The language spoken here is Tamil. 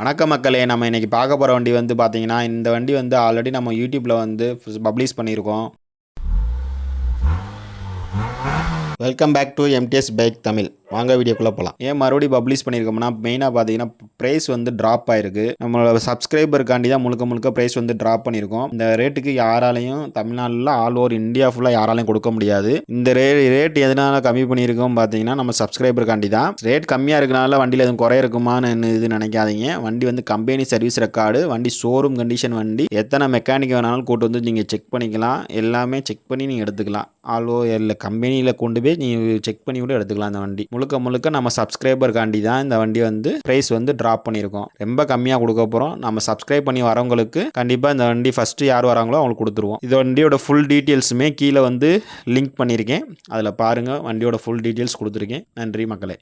வணக்க மக்களே, நம்ம இன்னைக்கு பார்க்க போகிற வண்டி வந்து பார்த்தீங்கன்னா, இந்த வண்டி வந்து ஆல்ரெடி நம்ம யூடியூப்பில் வந்து பப்ளிஷ் பண்ணியிருக்கோம். Welcome back to MTS bike Tamil. வாங்க வீடியோக்குள்ளே போகலாம். ஏன் மறுபடியும் பப்ளிஷ் பண்ணியிருக்கோம்னா, மெயினாக பார்த்தீங்கன்னா ப்ரைஸ் வந்து ட்ராப் ஆயிருக்கு. நம்மளோட சப்ஸ்கிரைபருக்காண்டி தான் முழுக்க ப்ரைஸ் வந்து ட்ராப் பண்ணியிருக்கோம். இந்த ரேட்டுக்கு யாராலையும் தமிழ்நாட்டில் ஆல் ஓவர் இந்தியா ஃபுல்லாக யாராலையும் கொடுக்க முடியாது. இந்த ரேட் எதனால கம்மி பண்ணியிருக்கோம் பார்த்தீங்கன்னா, நம்ம சப்ஸ்கிரைபருக்காண்டி தான். ரேட் கம்மியாக இருக்கனால வண்டியில் எதுவும் குறை இருக்குமான்னு இது நினைக்காதீங்க. வண்டி வந்து கம்பெனி சர்வீஸ் ரெக்கார்டு, வண்டி ஷோரூம் கண்டிஷன் வண்டி. எத்தனை மெக்கானிக் வேணாலும் கூட்டு வந்து நீங்கள் செக் பண்ணிக்கலாம். எல்லாமே செக் பண்ணி நீங்கள் எடுத்துக்கலாம். ஆல் ஓவர் இல்லை கம்பெனியில் கொண்டு போய் நீங்கள் செக் பண்ணி கூட எடுத்துக்கலாம். இந்த வண்டி முழுக்க நம்ம சப்ஸ்கிரைபருக்காண்டி தான் இந்த வண்டி வந்து ப்ரைஸ் வந்து ட்ராப் பண்ணியிருக்கோம். ரொம்ப கம்மியாக கொடுக்க போகிறோம். நம்ம சப்ஸ்கிரைப் பண்ணி வரவங்களுக்கு கண்டிப்பாக இந்த வண்டி ஃபஸ்ட்டு யார் வராங்களோ அவங்களுக்கு கொடுத்துருவோம். இந்த வண்டியோட ஃபுல் டீட்டெயில்ஸுமே கீழே வந்து லிங்க் பண்ணியிருக்கேன். அதில் பாருங்கள், வண்டியோட ஃபுல் டீட்டெயில்ஸ் கொடுத்துருக்கேன். நன்றி மக்களே.